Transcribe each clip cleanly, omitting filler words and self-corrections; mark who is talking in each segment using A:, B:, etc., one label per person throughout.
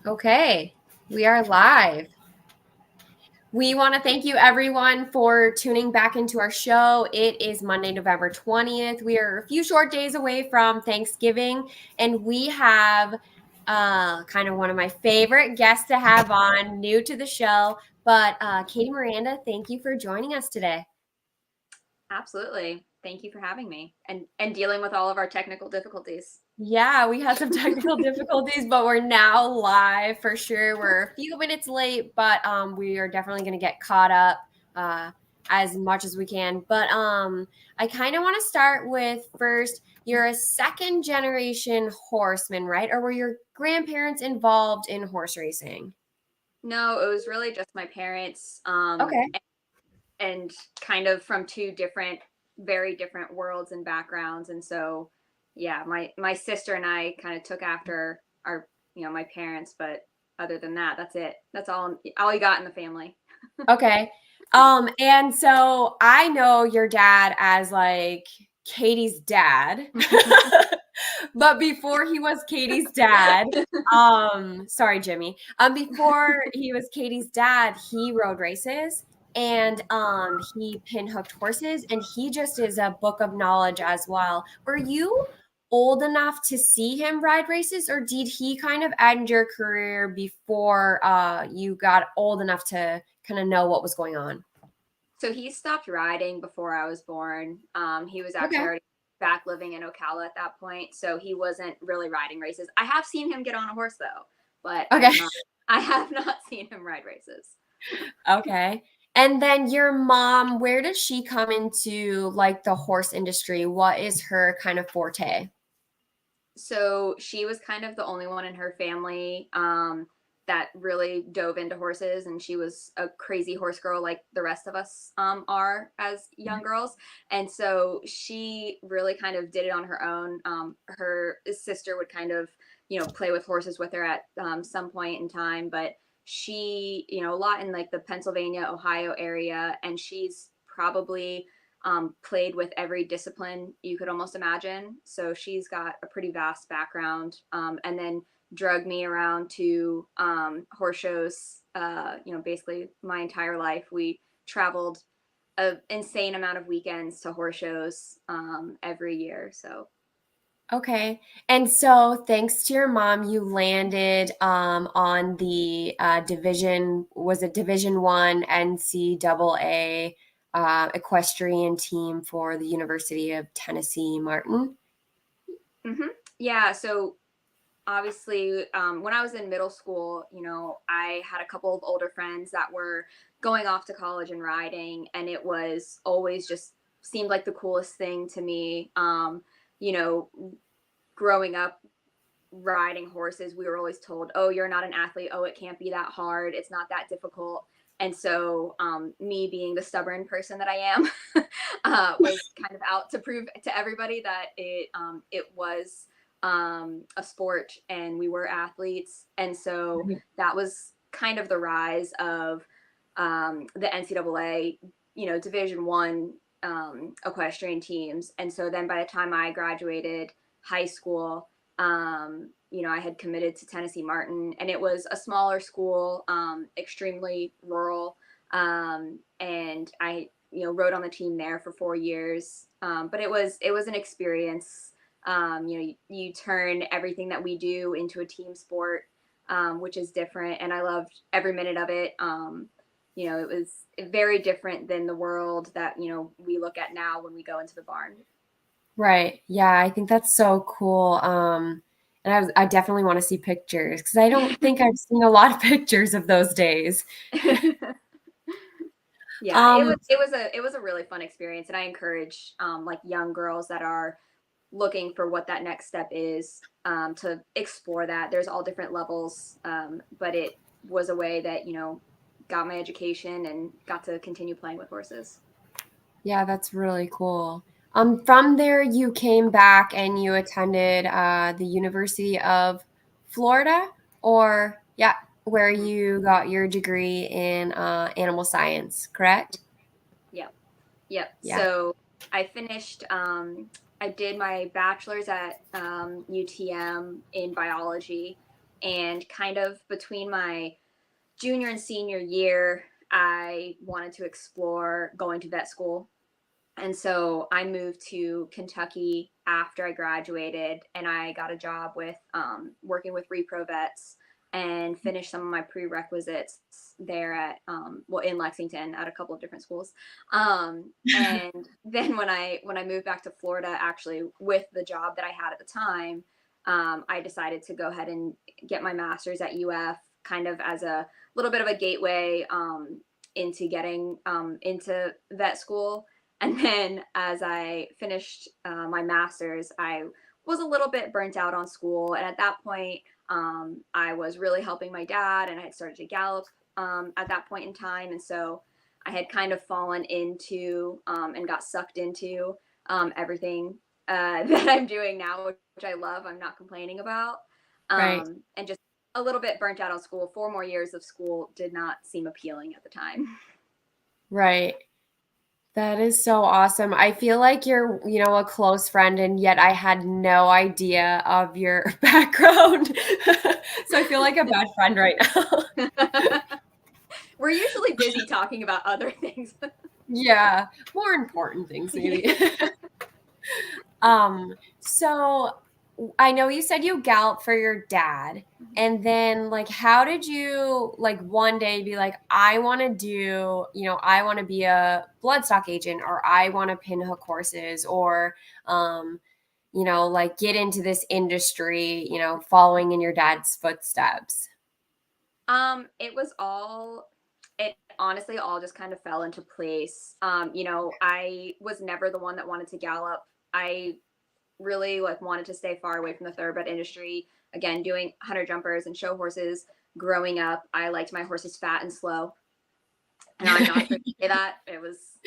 A: Okay, we are live. We want to thank you everyone for tuning back into our show. It is Monday, November 20th. We are a few short days away from Thanksgiving, and we have kind of one of my favorite guests to have on, new to the show. But KatieMiranda, thank you for joining us today.
B: Absolutely. Thank you for having me and dealing with all of our technical difficulties.
A: Yeah, we had some technical difficulties, but we're now live for sure. We're a few minutes late, but we are definitely going to get caught up uh, as much as we can. But I kind of want to start with first, you're a second generation horseman, right? Or were your grandparents involved in horse racing?
B: No, it was really just my parents,
A: Okay.
B: and kind of from two very different worlds and backgrounds. And so, yeah, my sister and I kind of took after my parents, but other than that, that's it. That's all you got in the family.
A: Okay. And so I know your dad as like Katie's dad. But before he was Katie's dad, sorry, Jimmy. Before he was Katie's dad, he rode races and he pinhooked horses, and he just is a book of knowledge as well. Were you old enough to see him ride races, or did he kind of end your career before you got old enough to kind of know what was going on?
B: So he stopped riding before I was born. He was actually
A: Okay.
B: already back living in Ocala at that point, so he wasn't really riding races. I have seen him get on a horse though, but I
A: Okay.
B: have not. I have not seen him ride races.
A: Okay. And then your mom, where does she come into like the horse industry? What is her kind of forte?
B: So she was kind of the only one in her family that really dove into horses, and she was a crazy horse girl like the rest of us are as young girls. And so she really kind of did it on her own. Her sister would kind of, play with horses with her at some point in time, but she, a lot in like the Pennsylvania, Ohio area, and she's probably played with every discipline you could almost imagine. So she's got a pretty vast background, and then drug me around to horse shows. Basically my entire life. We traveled an insane amount of weekends to horse shows every year. So
A: Okay. And so thanks to your mom, you landed on the was it Division One NCAA equestrian team for the University of Tennessee Martin.
B: mm-hmm. Yeah. So obviously, when I was in middle school, I had a couple of older friends that were going off to college and riding, and it was always just seemed like the coolest thing to me. You know, growing up riding horses, we were always told, "Oh, you're not an athlete. Oh, it can't be that hard. It's not that difficult." And so, me being the stubborn person that I am, was kind of out to prove to everybody that it was a sport and we were athletes. And so that was kind of the rise of the NCAA, Division One equestrian teams. And so then by the time I graduated high school, I had committed to Tennessee Martin, and it was a smaller school, extremely rural. And I, rode on the team there for 4 years. But it was an experience. You turn everything that we do into a team sport, which is different, and I loved every minute of it. It was very different than the world that we look at now when we go into the barn.
A: Right. Yeah, I think that's so cool. And I definitely want to see pictures because I don't think I've seen a lot of pictures of those days.
B: Yeah, it
A: Um,
B: was it was a it was a really fun experience, and I encourage like young girls that are looking for what that next step is, to explore that. There's all different levels, but it was a way that got my education and got to continue playing with horses.
A: yeah, that's really cool. From there, you came back and you attended the University of Florida, or yeah, where
B: Mhm.
A: you got your degree in animal science, correct?
B: Yep. Yep.
A: Yeah.
B: So I finished. I did my bachelor's at UTM in biology, And kind of between my junior and senior year, I wanted to explore going to vet school. And so I moved to Kentucky after I graduated, and I got a job with working with repro vets and finished some of my prerequisites there at well, in Lexington at a couple of different schools. And then when I moved back to Florida, actually with the job that I had at the time, I decided to go ahead and get my master's at UF, kind of as a little bit of a gateway into getting into vet school. And then as I finished my master's, I was a little bit burnt out on school. And at that point, I was really helping my dad, and I had started to gallop at that point in time. And so I had kind of fallen into and got sucked into everything that I'm doing now, which I love. I'm not complaining about.
A: Right.
B: And just a little bit burnt out on school. 4 more years of school did not seem appealing at the time.
A: Right. That is so awesome. I feel like you're, a close friend, and yet I had no idea of your background. So I feel like a bad friend right now.
B: We're usually busy talking about other things.
A: Yeah, more important things maybe. So I know you said you galloped for your dad, and then like how did you like one day be like, I want to do, I want to be a bloodstock agent, or I want to pinhook horses, or like get into this industry, following in your dad's footsteps?
B: It honestly all just kind of fell into place. I was never the one that wanted to gallop. I really like wanted to stay far away from the thoroughbred industry. Again, doing hunter jumpers and show horses growing up. I liked my horses fat and slow. And I'm not afraid to say that. It was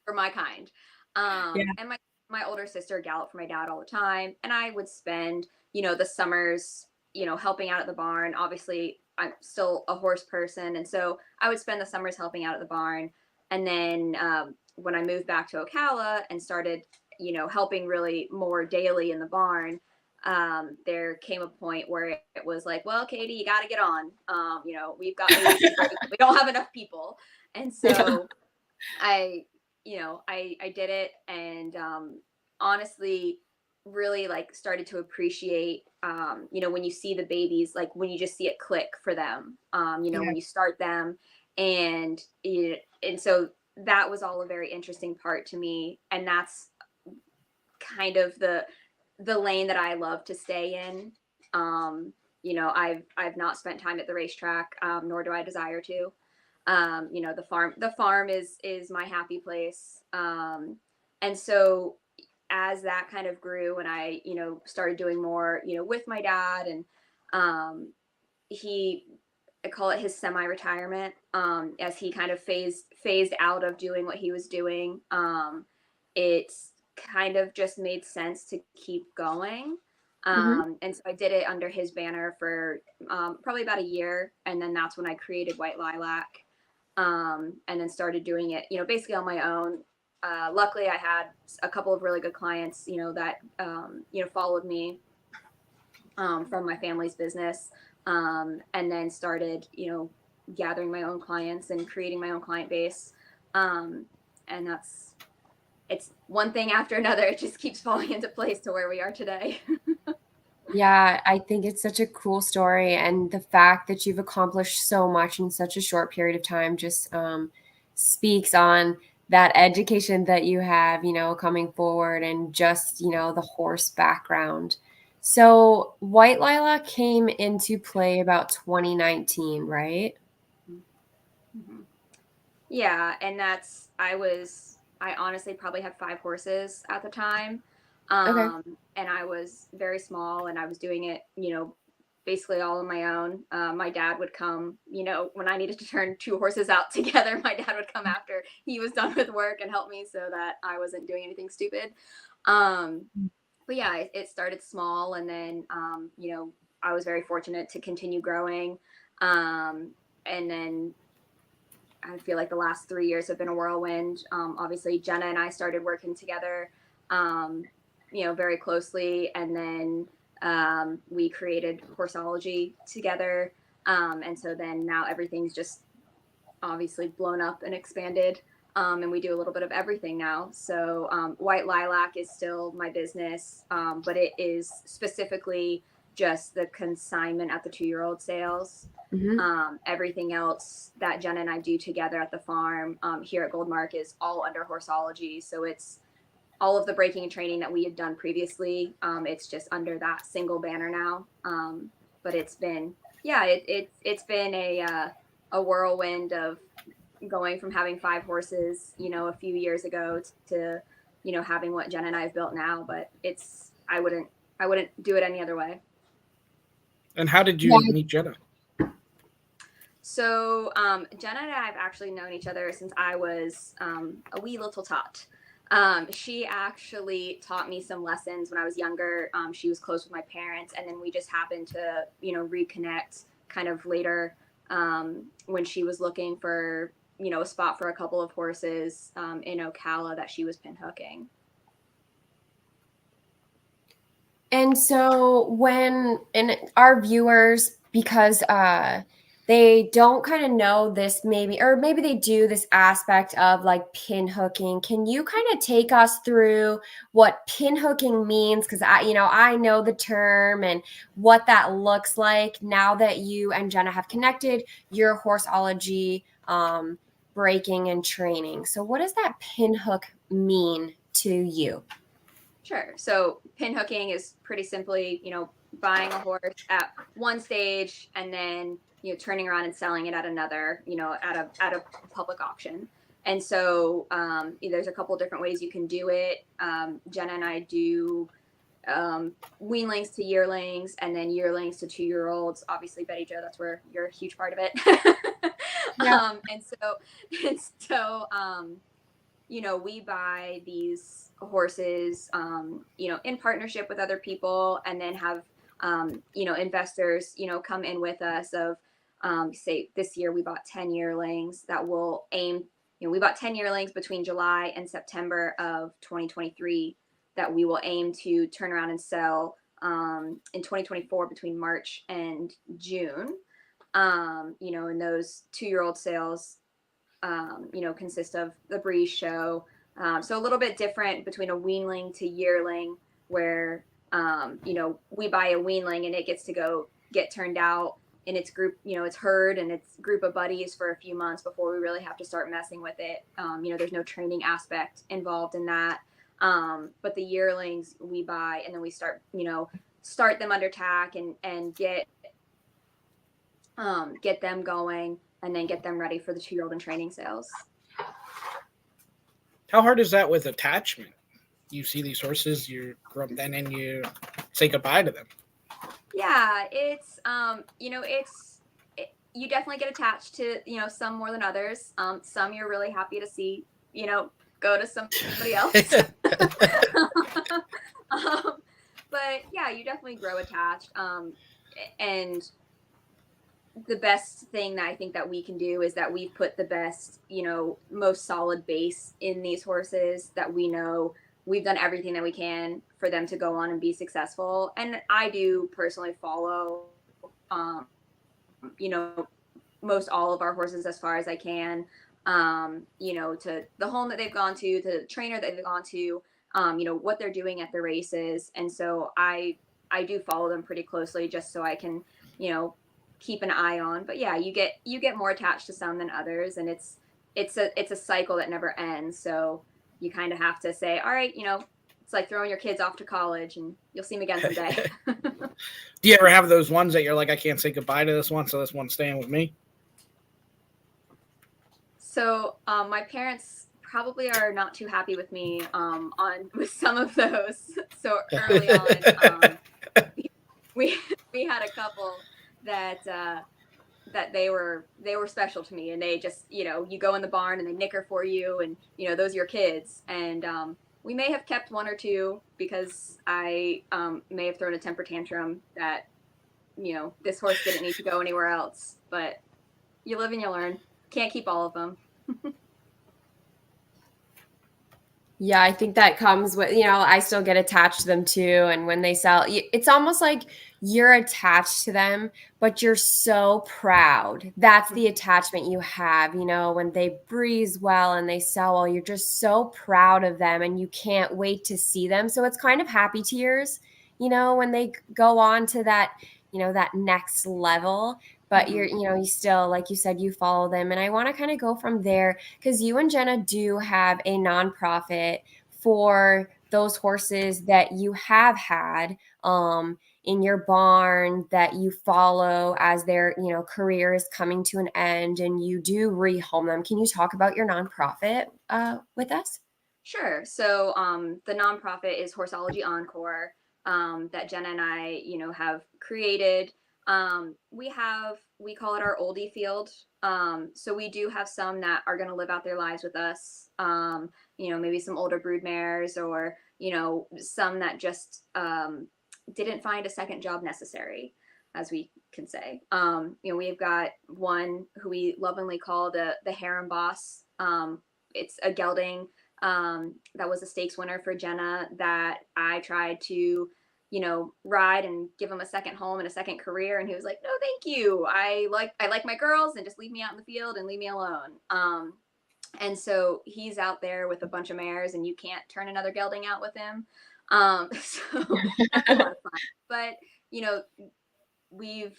B: for my kind.
A: Yeah.
B: And my older sister galloped for my dad all the time. And I would spend, the summers, helping out at the barn. Obviously, I'm still a horse person. And so I would spend the summers helping out at the barn. And then when I moved back to Ocala and started, helping really more daily in the barn, there came a point where it was like, well, Katie, you got to get on. We've got we don't have enough people. And
A: Yeah.
B: so I did it, and honestly really like started to appreciate when you see the babies, like when you just see it click for them,
A: Yeah.
B: when you start them, and so that was all a very interesting part to me, and that's kind of the lane that I love to stay in. I've not spent time at the racetrack, nor do I desire to. The farm is my happy place. And so as that kind of grew, and I, started doing more, with my dad, and um, he, I call it his semi-retirement, as he kind of phased out of doing what he was doing. It's kind of just made sense to keep going.
A: Hmm.
B: And so I did it under his banner for probably about a year, and then that's when I created White Lilac, and then started doing it, basically on my own. Luckily, I had a couple of really good clients, that followed me from my family's business, and then started, gathering my own clients and creating my own client base. Um, and it's one thing after another. It just keeps falling into place to where we are today.
A: Yeah, I think it's such a cool story, and the fact that you've accomplished so much in such a short period of time just speaks on that education that you have, coming forward, and just, the horse background. So White Lilac came into play about 2019, right?
B: Mhm. Yeah, and I honestly probably had 5 horses at the time.
A: Okay.
B: And I was very small, and I was doing it, basically all on my own. My dad would come, when I needed to turn 2 horses out together, my dad would come after he was done with work and help me so that I wasn't doing anything stupid. Um, but yeah, it started small, and then, I was very fortunate to continue growing. And then I feel like the last 3 years have been a whirlwind. Obviously, Jena and I started working together, very closely, and then We created HorseOlogy together. And so then now everything's just obviously blown up and expanded. And we do a little bit of everything now. So White Lilac is still my business, but it is specifically just the consignment at the 2-year-old sales. Everything else that Jenna and I do together at the farm here at Goldmark is all under HorseOlogy. So it's all of the breaking and training that we had done previously. It's just under that single banner now. But it's been, it's been a whirlwind of going from having 5 horses, a few years ago to, having what Jenna and I have built now. But I wouldn't do it any other way.
C: And how did you meet Jenna?
B: So Jenna and I have actually known each other since I was a wee little tot. She actually taught me some lessons when I was younger. She was close with my parents, and then we just happened to, reconnect kind of later when she was looking for, a spot for a couple of horses in Ocala that she was pinhooking.
A: And so and our viewers, because they don't kind of know this or maybe they do, this aspect of like pin hooking. Can you kind of take us through what pin hooking means? Because I know the term and what that looks like now that you and Jenna have connected your HorseOlogy breaking and training. So what does that pin hook mean to you?
B: Sure. So pin hooking is pretty simply, buying a horse at one stage and then, turning around and selling it at another, at a public auction. And so there's a couple different ways you can do it. Jenna and I do weanlings to yearlings, and then yearlings to 2-year-olds. Obviously, Betty Jo, that's where you're a huge part of it.
A: Yeah.
B: We buy these horses, in partnership with other people, and then have, investors, come in with us of, say this year we bought 10 yearlings that will aim, we bought 10 yearlings between July and September of 2023 that we will aim to turn around and sell in 2024 between March and June. And those 2-year-old sales, consist of the breeze show. So a little bit different between a weanling to yearling, where, we buy a weanling and it gets to go get turned out in its group, its herd and its group of buddies for a few months before we really have to start messing with it. There's no training aspect involved in that. But the yearlings we buy and then we start them under tack and get them going, and then get them ready for the 2-year-old and training sales.
C: How hard is that with attachment? You see these horses, you grow them, and then you say goodbye to them.
B: Yeah, it's you definitely get attached to some more than others. Some you're really happy to see go to somebody else. But yeah, you definitely grow attached. And the best thing that I think that we can do is that we've put the best, most solid base in these horses that we know we've done everything that we can for them to go on and be successful. And I do personally follow, most all of our horses as far as I can, to the home that they've gone to the trainer that they've gone to, what they're doing at the races. And so I do follow them pretty closely just so I can, keep an eye on. But yeah, you get more attached to some than others, and it's a cycle that never ends. So you kind of have to say, all right, it's like throwing your kids off to college and you'll see them again someday.
C: Do you ever have those ones that you're like, I can't say goodbye to this one, so this one's staying with me?
B: So my parents probably are not too happy with me with some of those. So early on, we had a couple that they were special to me, and they just, you go in the barn and they nicker for you, and those are your kids. And we may have kept one or two because I may have thrown a temper tantrum that this horse didn't need to go anywhere else. But you live and you learn. Can't keep all of them.
A: Yeah, I think that comes with, I still get attached to them too. And when they sell, it's almost like you're attached to them, but you're so proud. That's the attachment you have, when they breeze well and they sell well, you're just so proud of them and you can't wait to see them. So it's kind of happy tears, when they go on to that, that next level. But you still, like you said, you follow them. And I want to kind of go from there because you and Jena do have a nonprofit for those horses that you have had in your barn that you follow as their career is coming to an end, and you do rehome them. Can you talk about your nonprofit with us?
B: Sure. So the nonprofit is HorseOlogy Encore that Jena and I, have created. We call it our oldie field. So we do have some that are going to live out their lives with us. Maybe some older brood mares, or some that just didn't find a second job necessary, as we can say. We've got one who we lovingly call the harem boss. It's a gelding that was a stakes winner for Jena that I tried to, ride and give him a second home and a second career. And he was like, no, thank you. I like my girls, and just leave me out in the field and leave me alone. And so he's out there with a bunch of mares, and you can't turn another gelding out with him. So that's a lot of fun. But, we've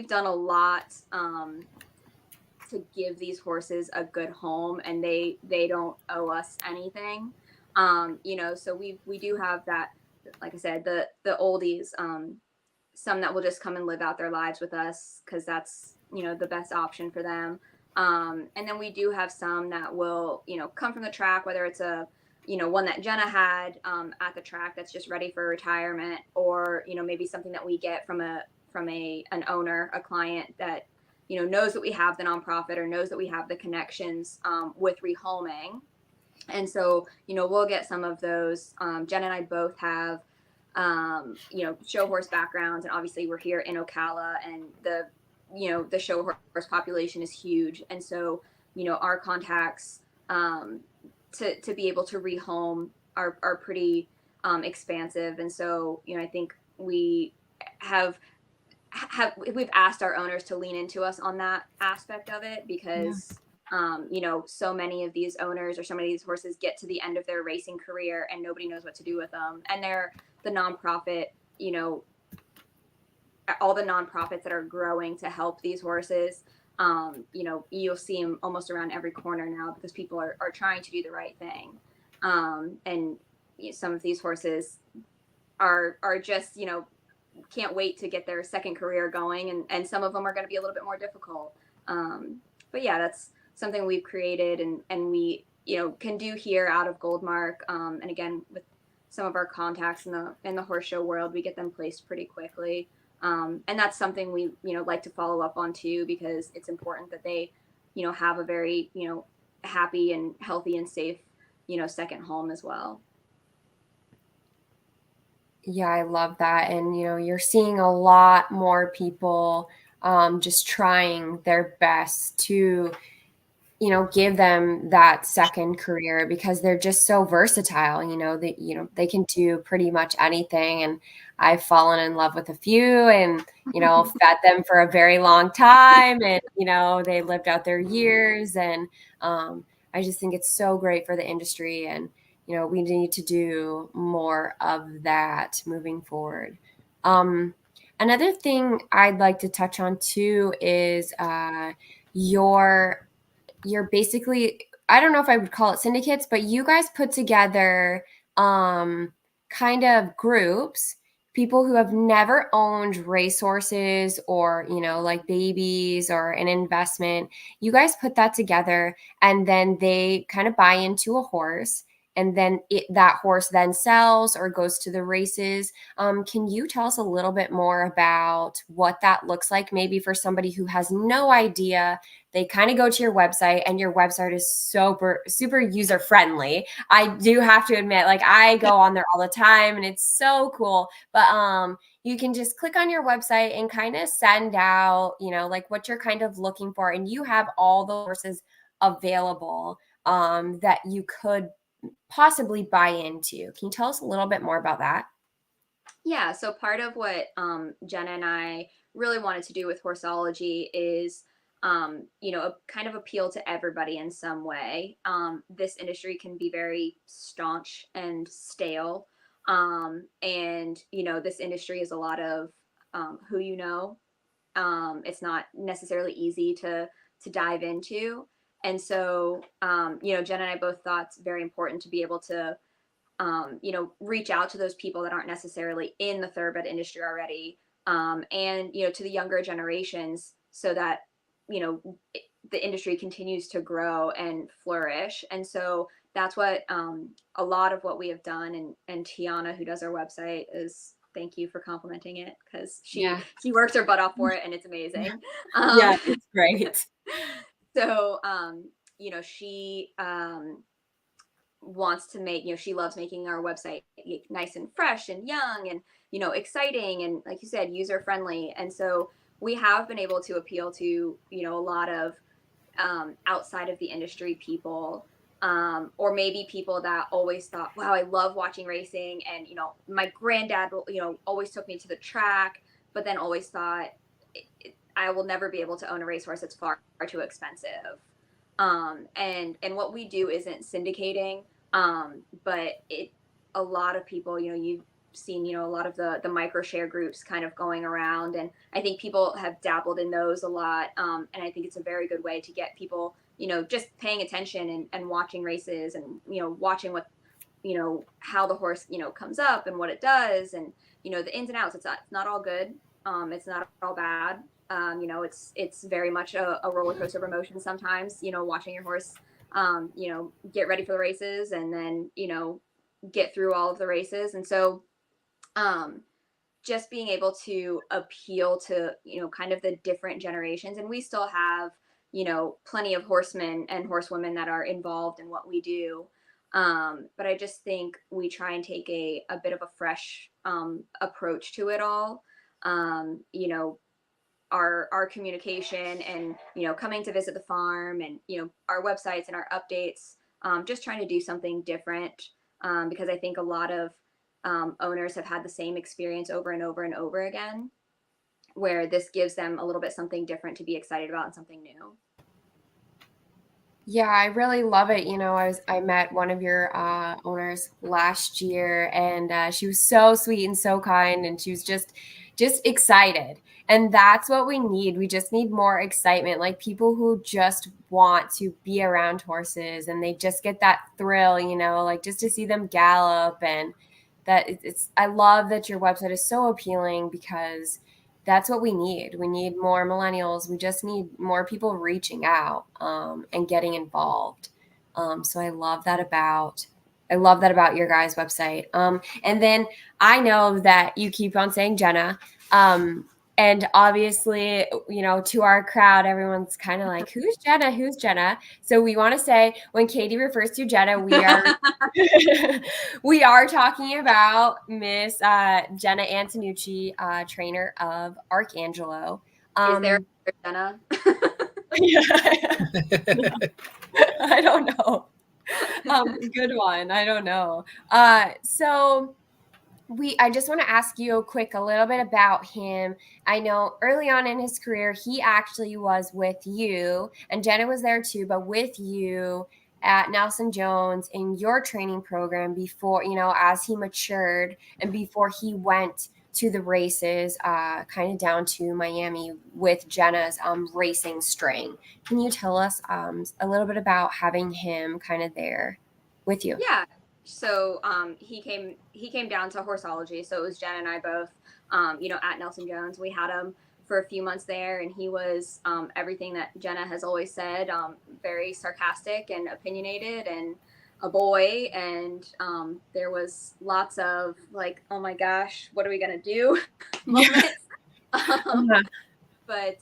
B: done a lot to give these horses a good home, and they don't owe us anything. So we do have that, like I said, the oldies, some that will just come and live out their lives with us because that's the best option for them. And then we do have some that will come from the track, whether it's a one that Jena had at the track that's just ready for retirement, or maybe something that we get from an owner, a client that knows that we have the nonprofit or knows that we have the connections with rehoming. And so, we'll get some of those. Jen and I both have, show horse backgrounds, and obviously we're here in Ocala, and the show horse population is huge. And so, our contacts to be able to rehome are pretty expansive. And so, I think we've asked our owners to lean into us on that aspect of it, because so many of these owners or so many of these horses get to the end of their racing career and nobody knows what to do with them. And they're the nonprofit, all the nonprofits that are growing to help these horses. You'll see them almost around every corner now, because people are trying to do the right thing. And some of these horses are just, can't wait to get their second career going, and some of them are going to be a little bit more difficult. But yeah, that's something we've created, and we can do here out of Goldmark. And again, with some of our contacts in the horse show world, we get them placed pretty quickly. And that's something we like to follow up on too, because it's important that they have a very happy and healthy and safe second home as well.
A: Yeah, I love that. And, you're seeing a lot more people just trying their best to, give them that second career, because they're just so versatile. They can do pretty much anything. And I've fallen in love with a few, and, fed them for a very long time, and, they lived out their years. And I just think it's so great for the industry, and we need to do more of that moving forward. Another thing I'd like to touch on too is you're basically, I don't know if I would call it syndicates, but you guys put together kind of groups, people who have never owned racehorses or, like babies or an investment. You guys put that together, and then they kind of buy into a horse, and then that horse then sells or goes to the races. Can you tell us a little bit more about what that looks like, maybe for somebody who has no idea? They kind of go to your website, and your website is super user friendly. I do have to admit, like, I go on there all the time, and it's so cool. But you can just click on your website and kind of send out, like what you're kind of looking for, and you have all the horses available that you could possibly buy into. Can you tell us a little bit more about that?
B: Yeah, so part of what Jena and I really wanted to do with HorseOlogy is, kind of appeal to everybody in some way. This industry can be very staunch and stale. And, this industry is a lot of who you know. It's not necessarily easy to dive into. And so, Jena and I both thought it's very important to be able to reach out to those people that aren't necessarily in the thoroughbred industry already, and to the younger generations, so that the industry continues to grow and flourish. And so that's what a lot of what we have done. And Tiana, who does our website, is thank you for complimenting it, because she works her butt off for it, and it's amazing.
A: Yeah, it's great.
B: So she wants to make, she loves making our website nice and fresh and young and, exciting and, like you said, user friendly. And so we have been able to appeal to, a lot of outside of the industry people, or maybe people that always thought, wow, I love watching racing. And, my granddad, always took me to the track, but then always thought I will never be able to own a racehorse. It's far too expensive. And what we do isn't syndicating, but a lot of people, you've seen, a lot of the micro share groups kind of going around, and I think people have dabbled in those a lot. And I think it's a very good way to get people, just paying attention and watching races and, watching what, how the horse, comes up and what it does, and, the ins and outs. It's not all good. It's not all bad. It's very much a roller coaster of emotions sometimes, watching your horse, get ready for the races, and then, get through all of the races. And so, just being able to appeal to, kind of the different generations. And we still have, plenty of horsemen and horsewomen that are involved in what we do. But I just think we try and take a bit of a fresh, approach to it all. Our communication and, coming to visit the farm and, our websites and our updates, just trying to do something different, because I think a lot of owners have had the same experience over and over and over again, where this gives them a little bit something different to be excited about and something new.
A: Yeah, I really love it. I met one of your owners last year, and she was so sweet and so kind, and she was just excited. And that's what we need. We just need more excitement, like people who just want to be around horses and they just get that thrill, like just to see them gallop. And I love that your website is so appealing, because that's what we need. We need more millennials. We just need more people reaching out and getting involved. So I love that about your guys' website. And then I know that you keep on saying Jena. And obviously, to our crowd, everyone's kind of like, who's Jena? Who's Jena? So we want to say, when Katie refers to Jena, we are we are talking about Miss Jena Antonucci, trainer of Arcangelo.
B: Is there a Jena?
A: I don't know. Good one. I don't know. So I just want to ask you a little bit about him. I know early on in his career, he actually was with you, and Jena was there too, but with you at Nelson Jones in your training program before, as he matured and before he went to the races, kind of down to Miami with Jena's racing string. Can you tell us a little bit about having him kind of there with you?
B: Yeah. So he came down to HorseOlogy. So it was Jena and I both, at Nelson Jones. We had him for a few months there, and he was everything that Jena has always said, very sarcastic and opinionated and a boy. And there was lots of like, oh my gosh, what are we going to do moments. But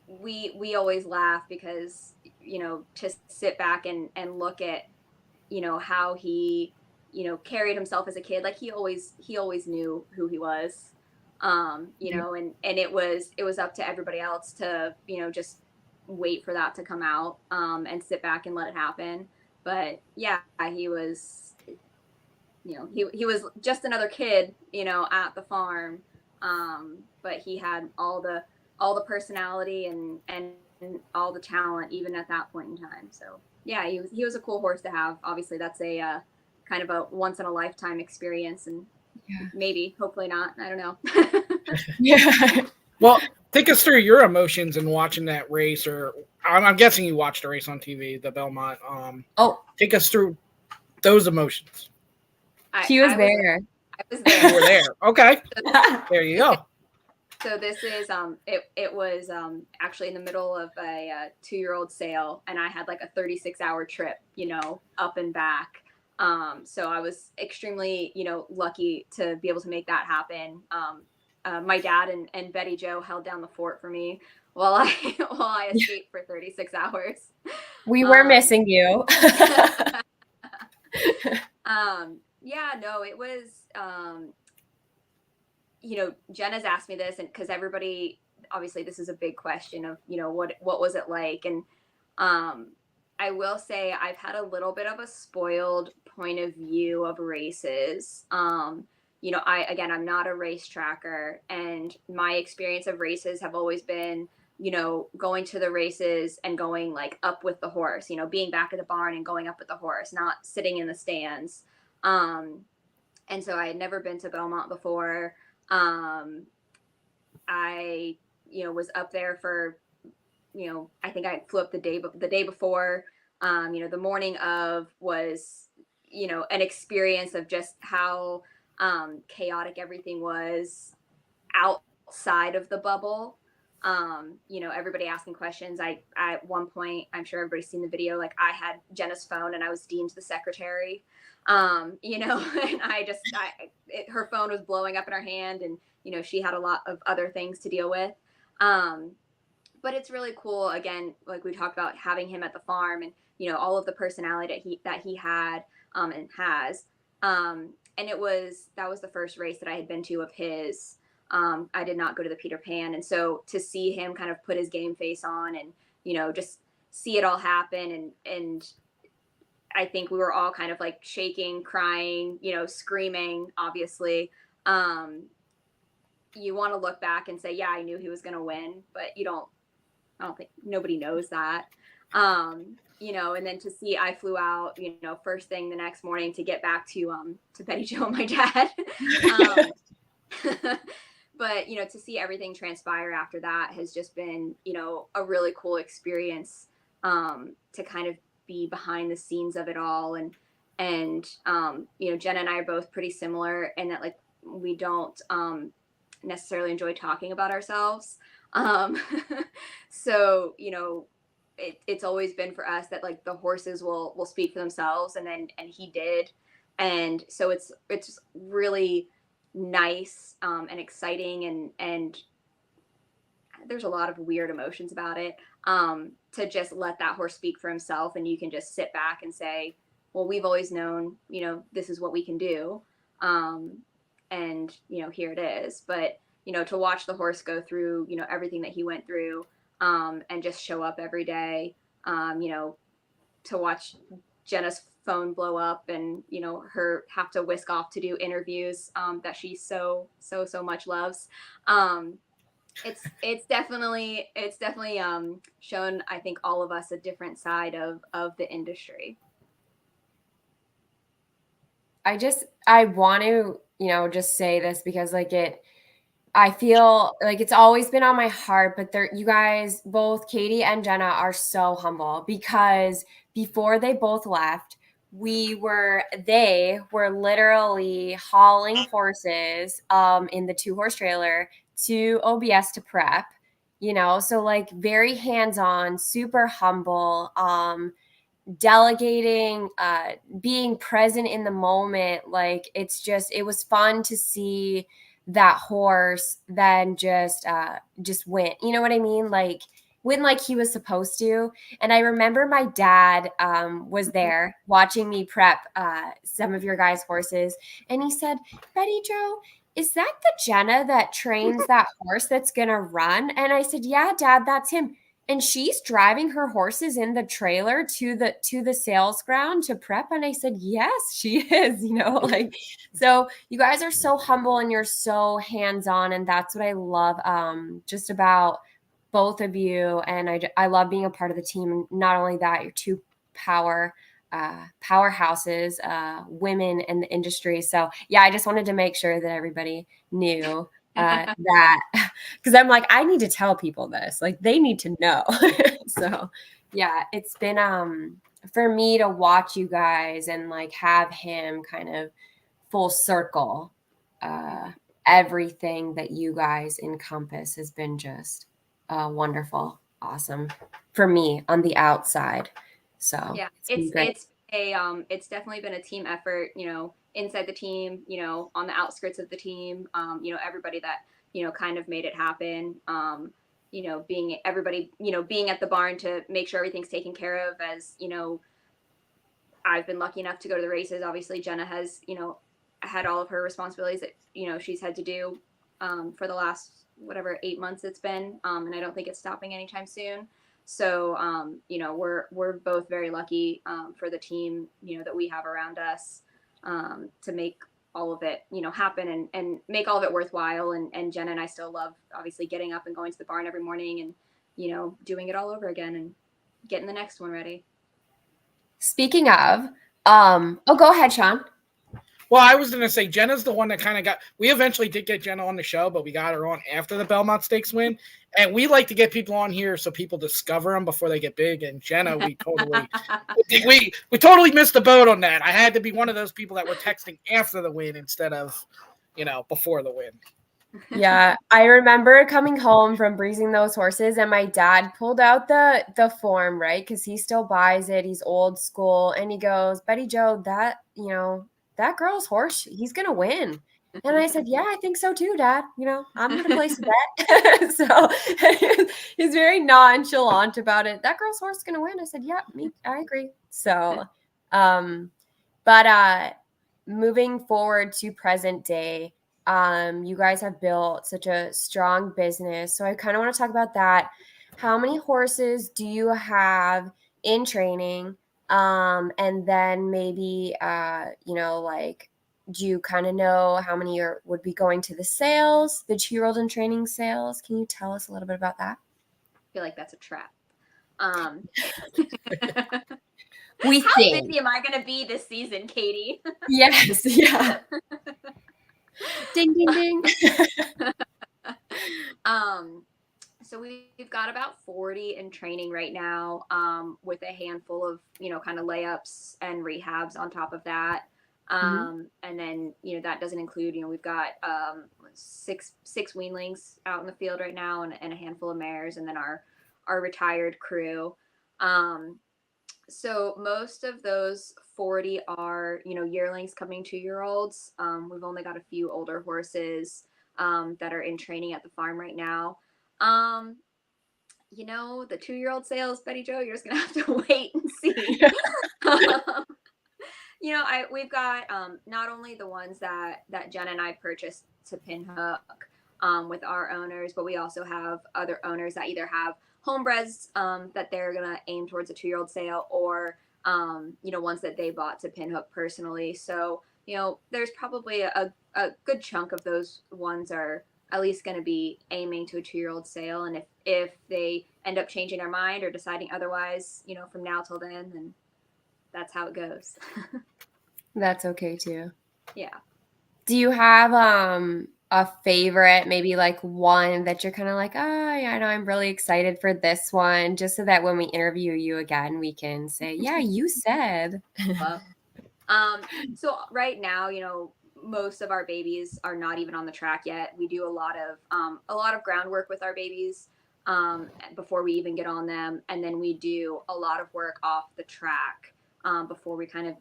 B: we always laugh because, to sit back and look at, how he, carried himself as a kid. Like he always knew who he was, and it was up to everybody else to, just wait for that to come out, and sit back and let it happen. But yeah, he was, he was just another kid, at the farm. But he had all the personality and all the talent even at that point in time. So yeah, he was a cool horse to have. Obviously that's a kind of a once in a lifetime experience, and maybe, hopefully not, I don't know.
A: Yeah.
C: Well, take us through your emotions in watching that race, or I'm guessing you watched the race on TV, the Belmont. Take us through those emotions.
A: She was there.
B: I was there.
C: You were there. Okay. There you go.
B: So this is it was actually in the middle of a 2-year-old sale, and I had like a 36-hour trip, up and back. So I was extremely, lucky to be able to make that happen. My dad and Betty Jo held down the fort for me while I escaped for 36 hours.
A: We were missing you.
B: Yeah, no, it was, Jena's asked me this, and because everybody, obviously this is a big question of, what was it like? And I will say I've had a little bit of a spoiled point of view of races. I'm not a race tracker, and my experience of races have always been, going to the races and going like up with the horse, being back at the barn and going up with the horse, not sitting in the stands. And so I had never been to Belmont before. I, was up there for, I think I flew up the day before. The morning of was, an experience of just how chaotic everything was outside of the bubble. Everybody asking questions. At one point, I'm sure everybody's seen the video, like I had Jena's phone and I was deemed the secretary, and her phone was blowing up in her hand, and, she had a lot of other things to deal with. But it's really cool, again, like we talked about, having him at the farm, and, all of the personality that he had, and has. And that was the first race that I had been to of his. I did not go to the Peter Pan. And so to see him kind of put his game face on and, just see it all happen. And I think we were all kind of like shaking, crying, screaming, obviously. You want to look back and say, yeah, I knew he was going to win, but I don't think nobody knows that. And then to see, I flew out, first thing the next morning to get back to Betty Jo and my dad. But, to see everything transpire after that has just been, a really cool experience, to kind of be behind the scenes of it all. And Jena and I are both pretty similar in that, like, we don't, necessarily enjoy talking about ourselves. So, it's always been for us that, like, the horses will speak for themselves, and he did. And so it's really nice, and exciting, and there's a lot of weird emotions about it, to just let that horse speak for himself, and you can just sit back and say, well, we've always known, this is what we can do. And, here it is. But, to watch the horse go through, everything that he went through, and just show up every day, to watch Jena's phone blow up, and, her have to whisk off to do interviews, that she so much loves. It's definitely shown, I think, all of us a different side of the industry.
A: I want to, just say this because I feel like it's always been on my heart, but you guys, both Katie and Jena, are so humble, because before they both left, they were literally hauling horses in the 2-horse trailer to OBS to prep, so like very hands-on, super humble, delegating, being present in the moment. Like, it was fun to see that horse then just win, you know what I mean, like win like he was supposed to. And I remember my dad was there watching me prep some of your guys' horses, and he said, Betty Jo, is that the Jena that trains that horse that's gonna run? And I said, yeah, Dad, that's him. and she's driving her horses in the trailer to the sales ground to prep. And I said, yes, she is, like, so you guys are so humble and you're so hands-on. And that's what I love just about both of you. And I love being a part of the team. And not only that, you're two powerhouses, women in the industry. So yeah, I just wanted to make sure that everybody knew that, because I'm like, I need to tell people this, like they need to know. So yeah, it's been for me to watch you guys and like have him kind of full circle everything that you guys encompass has been just wonderful, awesome for me on the outside. So
B: yeah, it's definitely been a team effort, inside the team, on the outskirts of the team, everybody that, kind of made it happen. Being everybody, being at the barn to make sure everything's taken care of. As, I've been lucky enough to go to the races. Obviously Jena has, had all of her responsibilities that, she's had to do for the last, whatever, 8 months it's been. And I don't think it's stopping anytime soon. So, we're both very lucky for the team, that we have around us to make all of it, happen and make all of it worthwhile. And Jena and I still love, obviously, getting up and going to the barn every morning and, doing it all over again and getting the next one ready.
A: Speaking of, go ahead, Sean.
C: Well, I was going to say Jena's the one that kind of we eventually did get Jena on the show, but we got her on after the Belmont Stakes win. And we like to get people on here so people discover them before they get big. And Jena, we totally missed the boat on that. I had to be one of those people that were texting after the win instead of, before the win.
A: Yeah, I remember coming home from breezing those horses and my dad pulled out the form, right? Because he still buys it. He's old school. And he goes, Betty Jo, that girl's horse, he's going to win. And I said, yeah, I think so too, Dad. I'm going to place a bet. So he's very nonchalant about it. That girl's horse is going to win. I said, yeah, I agree. So, but moving forward to present day, you guys have built such a strong business. So I kind of want to talk about that. How many horses do you have in training? And then maybe, do you kind of know how many would be going to the sales, the 2-year-old in training sales? Can you tell us a little bit about that?
B: I feel like that's a trap.
A: How
B: busy am I going to be this season, Katie?
A: Yes. Yeah. Ding, ding, ding.
B: So we've got about 40 in training right now, with a handful of, kind of layups and rehabs on top of that. And then, that doesn't include, we've got six weanlings out in the field right now and a handful of mares, and then our retired crew. So most of those 40 are, yearlings coming 2-year-olds. We've only got a few older horses that are in training at the farm right now. The 2-year-old sales, Betty Jo, you're just gonna have to wait and see. We've got not only the ones that Jena and I purchased to pinhook with our owners, but we also have other owners that either have homebreds that they're gonna aim towards a 2-year-old sale, or ones that they bought to pinhook personally. So there's probably a good chunk of those ones are at least going to be aiming to a 2-year-old sale. And if they end up changing their mind or deciding otherwise, from now till then that's how it goes.
A: That's okay too.
B: Yeah.
A: Do you have a favorite, maybe like one that you're kind of like, oh yeah, I know I'm really excited for this one, just so that when we interview you again, we can say, yeah, you said.
B: So right now, most of our babies are not even on the track yet. We do a lot of groundwork with our babies before we even get on them, and then we do a lot of work off the track before we kind of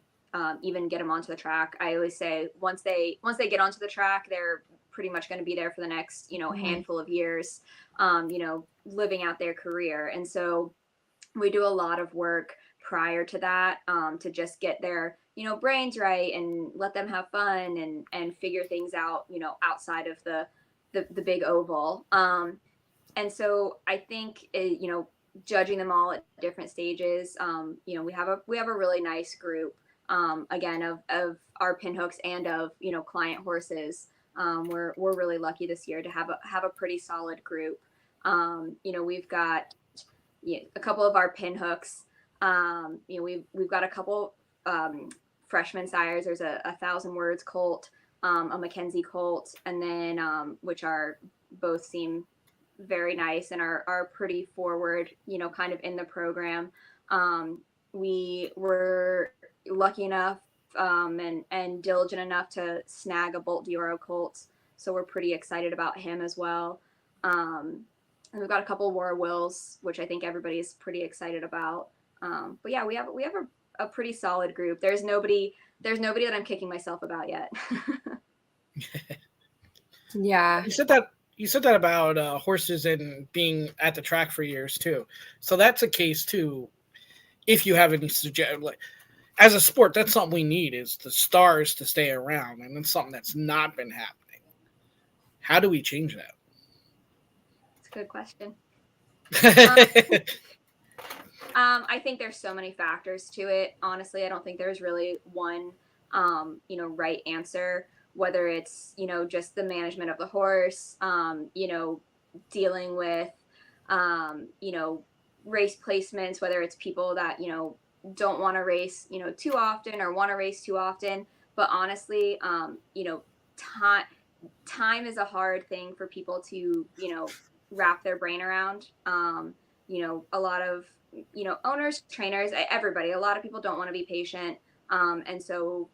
B: even get them onto the track. I always say once they get onto the track, they're pretty much going to be there for the next handful of years, living out their career. And so we do a lot of work prior to that to just get their brains right and let them have fun and figure things out outside of the big oval. And so I think judging them all at different stages. You know, we have a really nice group, again, of our pinhooks and of, you know, client horses. We're really lucky this year to have a pretty solid group. You know, we've got a couple of our pinhooks. You know, we've got a couple freshman sires. There's a 1,000 Words colt, a Mackenzie colt, and then which are both seem very nice and are pretty forward, you know, kind of in the program. We were lucky enough and diligent enough to snag a Bolt d'Oro colt, so we're pretty excited about him as well. And we've got a couple War Wills, which I think everybody's pretty excited about. But yeah, we have a pretty solid group. There's nobody that I'm kicking myself about yet.
A: Yeah.
C: You said that about horses and being at the track for years too. So that's a case too. If you have any like, as a sport, that's something we need, is the stars to stay around, and it's something that's not been happening. How do we change that?
B: It's a good question. I think there's so many factors to it. Honestly, I don't think there's really one, you know, right answer. Whether it's, you know, just the management of the horse, you know, dealing with, you know, race placements, whether it's people that, you know, don't want to race, you know, too often or want to race too often. But honestly, you know, time is a hard thing for people to, you know, wrap their brain around. You know, a lot of, you know, owners, trainers, everybody, a lot of people don't want to be patient. And so,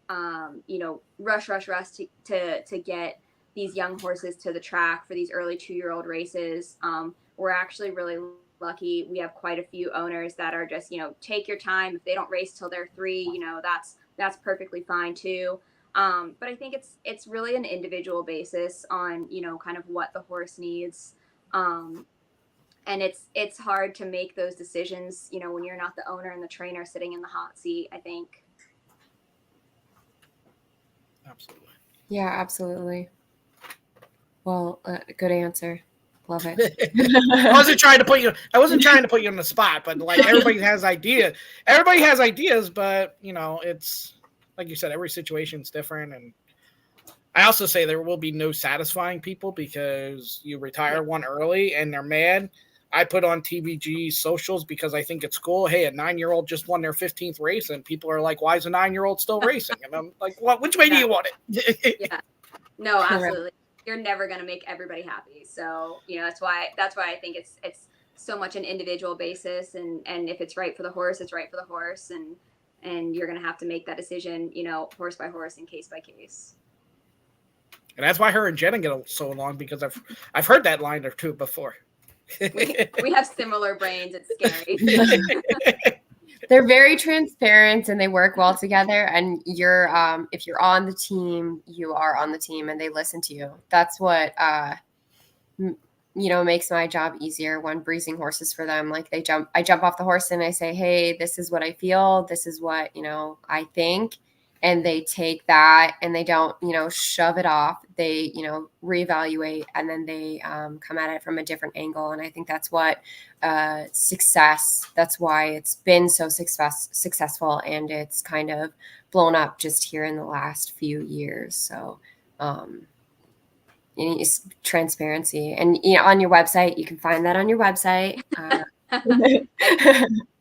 B: you know, rush to get these young horses to the track for these early 2-year-old races. We're actually really lucky. We have quite a few owners that are just, you know, take your time. If they don't race till they're 3, you know, that's perfectly fine too. But I think it's really an individual basis on, you know, kind of what the horse needs. And it's hard to make those decisions, you know, when you're not the owner and the trainer sitting in the hot seat, I think.
C: Absolutely.
A: Yeah, absolutely. Well, good answer. Love it.
C: I wasn't trying to put you on the spot, but like everybody has ideas. Everybody has ideas, but you know, it's like you said, every situation's different. And I also say there will be no satisfying people because you retire one early and they're mad. I put on TVG socials because I think it's cool. Hey, a 9-year-old just won their 15th race, and people are like, "Why is a 9-year-old still racing?" And I'm like, "What? Which way do you want it?"
B: Yeah. No, absolutely. You're never going to make everybody happy. So, you know, that's why I think it's so much an individual basis, and if it's right for the horse, it's right for the horse, and you're going to have to make that decision, you know, horse by horse and case by case.
C: And that's why her and Jena get so along, because I've heard that line or two before.
B: We have similar brains. It's scary.
A: They're very transparent and they work well together. And you're, if you're on the team, you are on the team, and they listen to you. That's what, you know, makes my job easier when breezing horses for them. Like I jump off the horse and I say, hey, this is what I feel. This is what, you know, I think. And they take that and they don't, you know, shove it off. They, you know, reevaluate, and then they come at it from a different angle. And I think that's what success, that's why it's been so successful, and it's kind of blown up just here in the last few years. So it's transparency, and you know, on your website, you can find that on your website.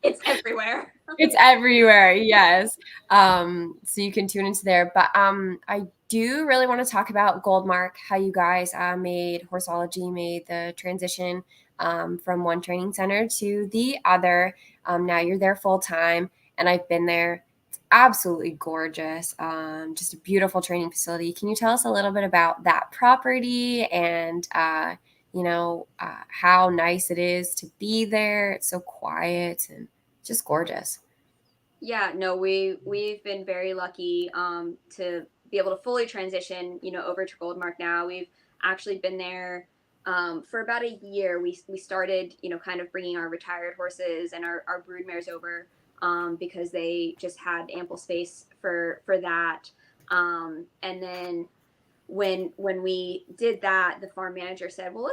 B: It's everywhere.
A: It's everywhere, yes. So you can tune into there. But I do really want to talk about Goldmark, how you guys HorseOlogy made the transition from one training center to the other. Now you're there full time, and I've been there. It's absolutely gorgeous. Just a beautiful training facility. Can you tell us a little bit about that property and you know, how nice it is to be there? It's so quiet and just gorgeous.
B: Yeah, no, we've been very lucky to be able to fully transition, you know, over to Goldmark now. We've actually been there for about a year. We started, you know, kind of bringing our retired horses and our broodmares over because they just had ample space for that. And then when we did that, the farm manager said, well,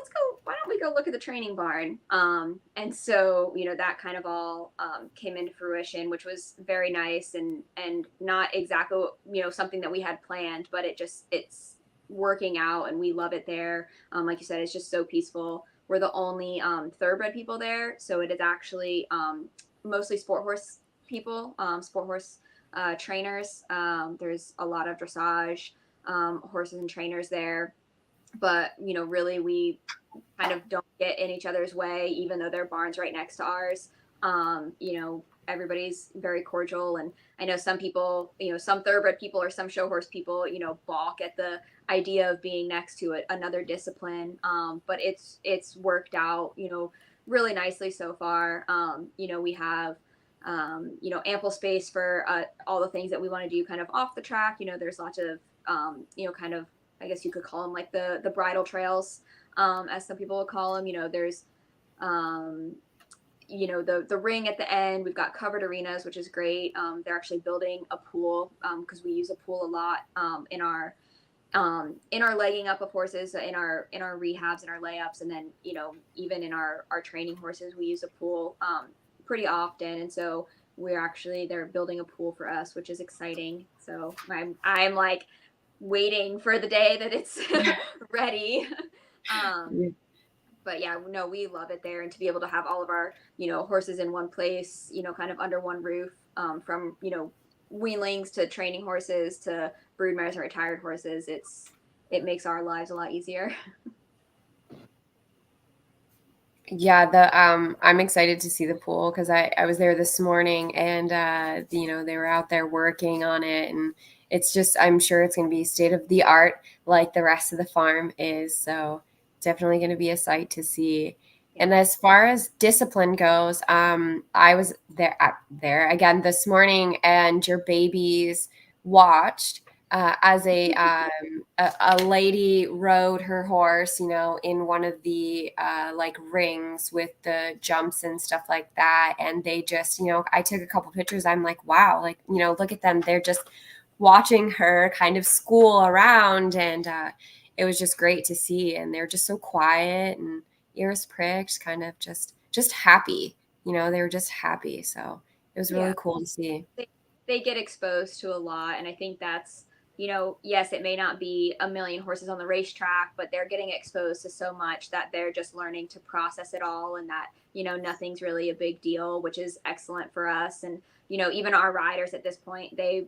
B: why don't we go look at the training barn? And so, that kind of all came into fruition, which was very nice and not exactly, something that we had planned, but it's working out and we love it there. Like you said, it's just so peaceful. We're the only thoroughbred people there. So it is actually mostly sport horse people, sport horse trainers. There's a lot of dressage horses and trainers there, but really we kind of don't get in each other's way, even though their barn's right next to ours. Everybody's very cordial, and I know some people, some thoroughbred people or some show horse people, balk at the idea of being next to another discipline, but it's worked out really nicely so far. We have ample space for all the things that we want to do kind of off the track. There's lots of kind of, I guess you could call them like the bridle trails, as some people would call them. There's the ring at the end. We've got covered arenas, which is great. They're actually building a pool because we use a pool a lot in our legging up of horses, in our rehabs and our layups, and then even in our training horses, we use a pool pretty often. And so they're building a pool for us, which is exciting. So I'm like waiting for the day that it's ready. But yeah, no, we love it there. And to be able to have all of our, horses in one place, kind of under one roof, from, weanlings to training horses to broodmares and retired horses, it makes our lives a lot easier.
A: Yeah, I'm excited to see the pool because I was there this morning and they were out there working on it, and it's just, I'm sure it's going to be state of the art like the rest of the farm is. So definitely going to be a sight to see. And as far as discipline goes, I was there again this morning, and your babies watched as a lady rode her horse, in one of the like rings with the jumps and stuff like that. And they just, I took a couple pictures. I'm like, wow, like, look at them. They're just watching her kind of school around, and it was just great to see. And they're just so quiet and ears pricked, kind of just happy. They were just happy. So it was really cool to see.
B: They get exposed to a lot, and I think that's, yes, it may not be a million horses on the racetrack, but they're getting exposed to so much that they're just learning to process it all, and that, nothing's really a big deal, which is excellent for us. And, even our riders at this point, they,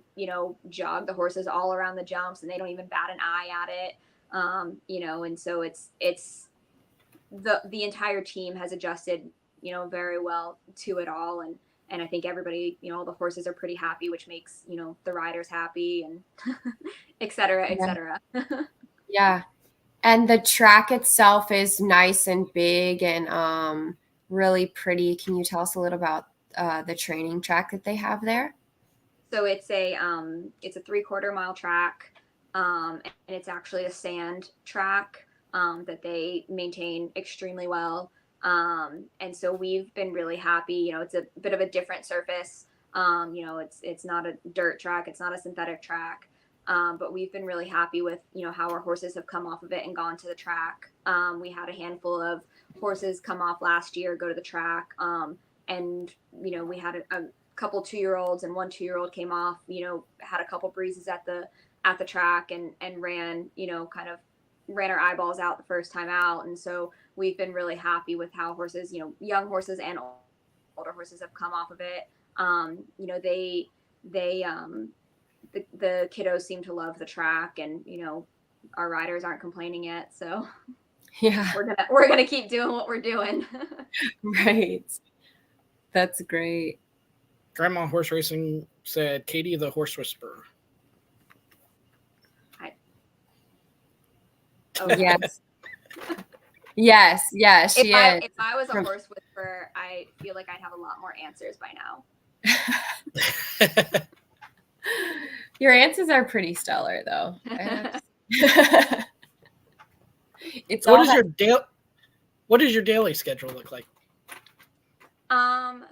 B: jog the horses all around the jumps, and they don't even bat an eye at it. And so it's the entire team has adjusted, very well to it all. And I think everybody, all the horses are pretty happy, which makes, the riders happy, and et cetera, et cetera.
A: Yeah. And the track itself is nice and big and really pretty. Can you tell us a little about the training track that they have there?
B: So it's a 3/4 mile track, and it's actually a sand track that they maintain extremely well. And so we've been really happy. It's a bit of a different surface. It's not a dirt track. It's not a synthetic track. But we've been really happy with, how our horses have come off of it and gone to the track. We had a handful of horses come off last year, go to the track. And, we had a couple 2-year-olds, and 1 2-year-old came off, had a couple breezes at the track and ran, kind of ran our eyeballs out the first time out. And so we've been really happy with how horses, young horses and older horses have come off of it. The kiddos seem to love the track, and, our riders aren't complaining yet. So
A: yeah,
B: we're going to keep doing what we're doing.
A: Right. That's great.
C: Grandma Horse Racing said, Katie the Horse Whisperer.
B: Oh,
A: yes. Yes, she is.
B: If I was a horse whisperer, I feel like I'd have a lot more answers by now.
A: Your answers are pretty stellar, though.
C: What does your daily schedule look like?
B: Our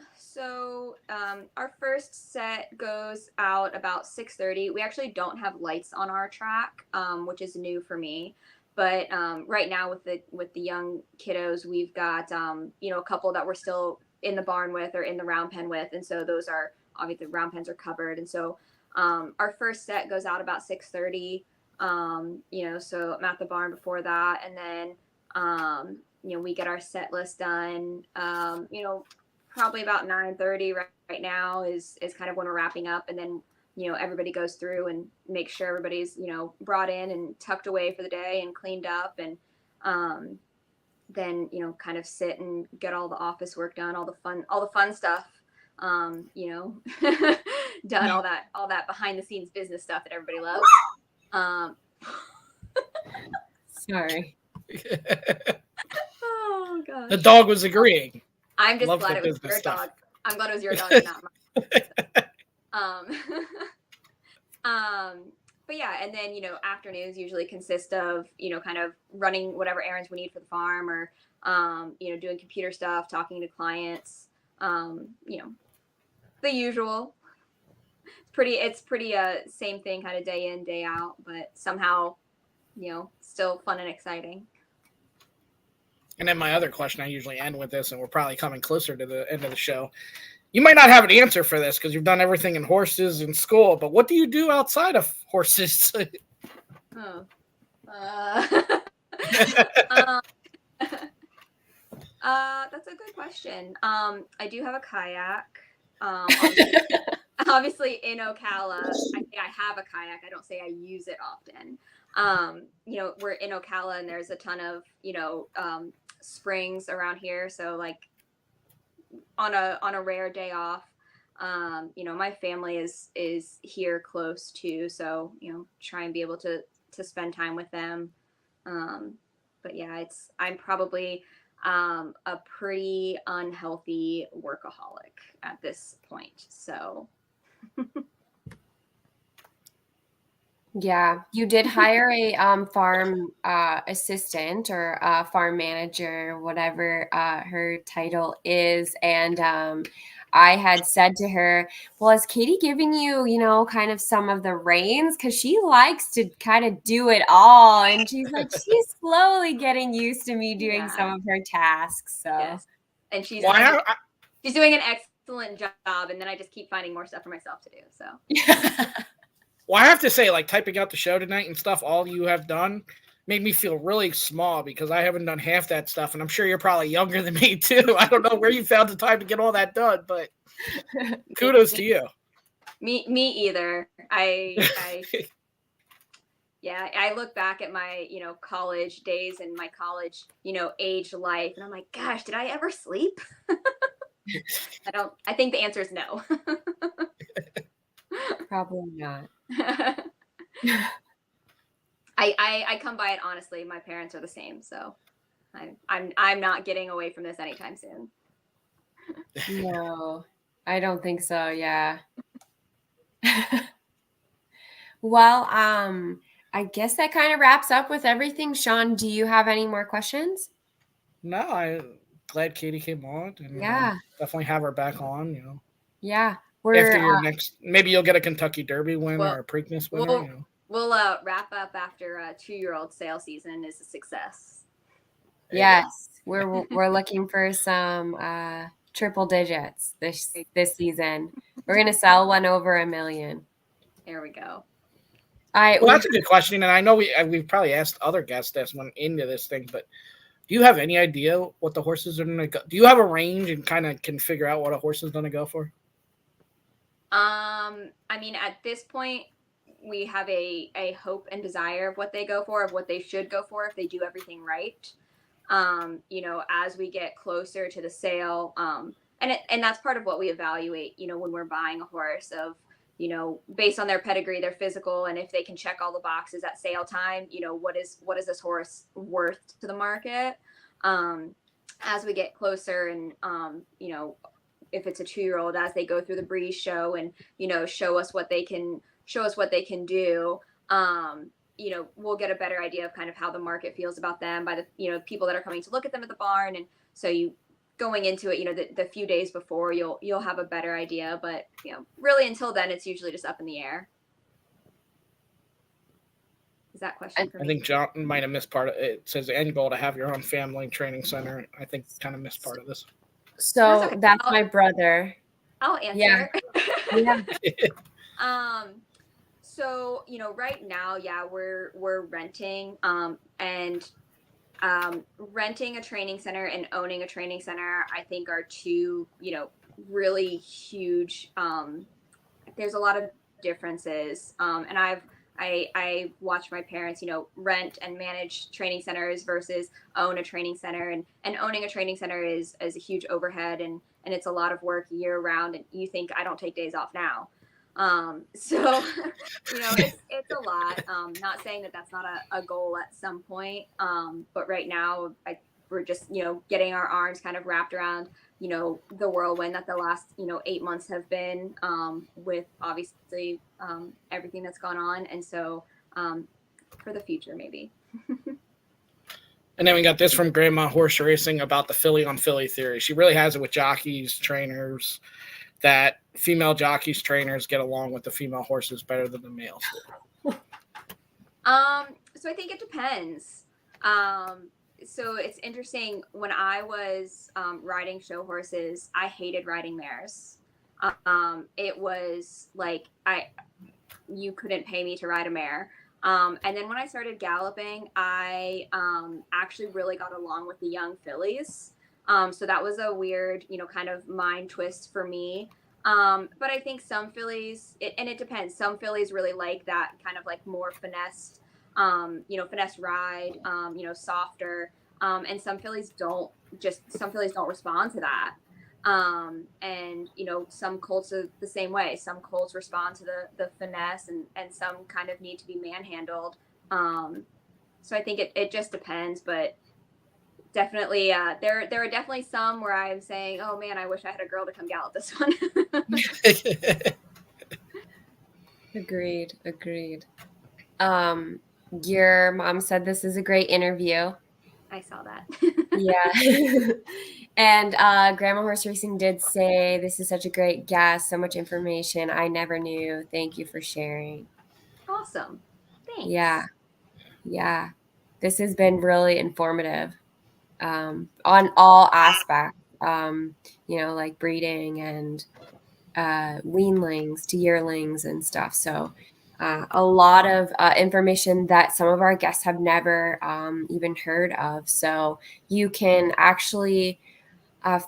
B: first set goes out about 6:30. We actually don't have lights on our track, which is new for me. But right now with the young kiddos, we've got a couple that we're still in the barn with or in the round pen with, and so those are obviously the round pens are covered. And so our first set goes out about 6:30. So I'm at the barn before that, and then we get our set list done. Probably about 9:30 right now is kind of when we're wrapping up, and then everybody goes through and makes sure everybody's brought in and tucked away for the day and cleaned up, and then kind of sit and get all the office work done, all the fun stuff, done, all that behind the scenes business stuff that everybody loves.
A: Sorry.
B: Oh gosh.
C: The dog was agreeing.
B: I'm just glad it was your dog. I'm glad it was your dog and not mine. But yeah, and then afternoons usually consist of kind of running whatever errands we need for the farm, or doing computer stuff, talking to clients, the usual. It's pretty same thing kind of day in, day out, but somehow still fun and exciting.
C: And then my other question, I usually end with this, and we're probably coming closer to the end of the show. You might not have an answer for this because you've done everything in horses in school, but what do you do outside of horses?
B: That's a good question. I do have a kayak. Obviously in Ocala, I say I have a kayak. I don't say I use it often. We're in Ocala, and there's a ton of springs around here. So like on a rare day off, my family is here close too. So try and be able to spend time with them. But yeah, I'm probably a pretty unhealthy workaholic at this point. So.
A: Yeah, you did hire a farm assistant or farm manager, whatever her title is. And I had said to her, well, is Katie giving you, kind of some of the reins? Because she likes to kind of do it all. And she's like, she's slowly getting used to me doing some of her tasks. So,
B: yes. And she's doing an excellent job. And then I just keep finding more stuff for myself to do. So.
C: Well, I have to say, like, typing out the show tonight and stuff, all you have done made me feel really small because I haven't done half that stuff. And I'm sure you're probably younger than me, too. I don't know where you found the time to get all that done, but kudos to you.
B: Me either. I look back at my, college days and my college, age life. And I'm like, gosh, did I ever sleep? I think the answer is no.
A: Probably not.
B: I come by it honestly. My parents are the same, so I'm not getting away from this anytime soon.
A: No, I don't think so. Yeah. Well, I guess that kind of wraps up with everything. Sean, do you have any more questions?
C: No, I'm glad Katie came on. And, definitely have her back on.
A: Yeah.
C: After your next, maybe you'll get a Kentucky Derby win or a Preakness winner.
B: We'll wrap up after a 2-year-old sale season is a success.
A: Yes, we're looking for some triple digits this season. We're gonna sell one over $1 million.
B: There we go.
C: Well, that's a good question, and I know we've probably asked other guests this one into this thing, but do you have any idea what the horses are going to go? Do you have a range and kind of can figure out what a horse is going to go for?
B: I mean, at this point, we have a hope and desire of what they go for, of what they should go for if they do everything right. As we get closer to the sale, and that's part of what we evaluate, when we're buying a horse, of, based on their pedigree, their physical, and if they can check all the boxes at sale time, what is this horse worth to the market? As we get closer and, if it's a 2-year-old, as they go through the breeze show and, show us what they can do, we'll get a better idea of kind of how the market feels about them by the, people that are coming to look at them at the barn. And so going into it, the few days before, you'll have a better idea. But really until then, it's usually just up in the air. Is that question for me?
C: I think John might have missed part of it. It says end goal to have your own family training center. I think kind of missed part of this.
A: So that's my brother.
B: I'll answer.
A: Yeah.
B: So, right now, we're renting, and renting a training center and owning a training center, I think are two, really huge. There's a lot of differences. And I watch my parents, rent and manage training centers versus own a training center, and owning a training center is a huge overhead, and it's a lot of work year round. And you think I don't take days off now. So, it's a lot. Not saying that that's not a goal at some point. But right now we're just, getting our arms kind of wrapped around, the whirlwind that the last, 8 months have been, with obviously, everything that's gone on. And so, for the future, maybe.
C: And then we got this from Grandma Horse Racing about the filly on filly theory. She really has it with jockeys, trainers, that female jockeys, trainers get along with the female horses better than the males.
B: So I think it depends. So it's interesting. When I was riding show horses, I hated riding mares. It was like you couldn't pay me to ride a mare. And then when I started galloping, I actually really got along with the young fillies. So that was a weird, kind of mind twist for me. But I think some fillies, and it depends. Some fillies really like that kind of like more finessed, finesse ride, softer. And some fillies don't respond to that. And, some colts are the same way. Some colts respond to the finesse, and some kind of need to be manhandled. So I think it just depends, but definitely, there are definitely some where I'm saying, oh man, I wish I had a girl to come gallop this one.
A: Agreed. Your mom said this is a great interview.
B: I saw that.
A: Yeah. And Grandma Horse Racing did say, this is such a great guest, so much information I never knew. Thank you for sharing.
B: Awesome. Thanks.
A: Yeah. This has been really informative on all aspects, like breeding and weanlings to yearlings and stuff. So a lot of information that some of our guests have never even heard of. So you can actually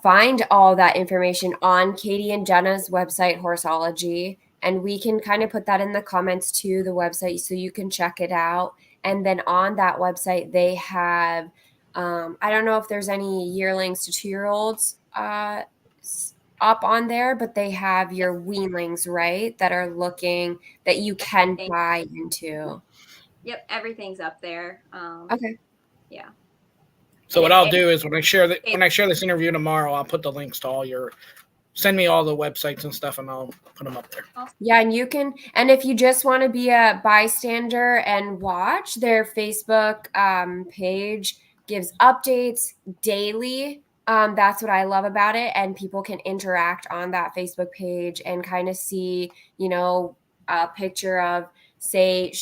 A: find all that information on Katie and Jena's website, HorseOlogy, and we can kind of put that in the comments to the website so you can check it out. And then on that website, they have, I don't know if there's any yearlings to 2-year-olds up on there, but they have your weanlings, right, that are looking that you can buy into.
B: Yep, everything's up there.
A: Okay.
B: Yeah.
C: So what I'll do is when I share this interview tomorrow, I'll put the links to all send me all the websites and stuff, and I'll put them up there.
A: Yeah, and you can, and if you just want to be a bystander and watch, their Facebook page gives updates daily. That's what I love about it. And people can interact on that Facebook page and kind of see, a picture of, say,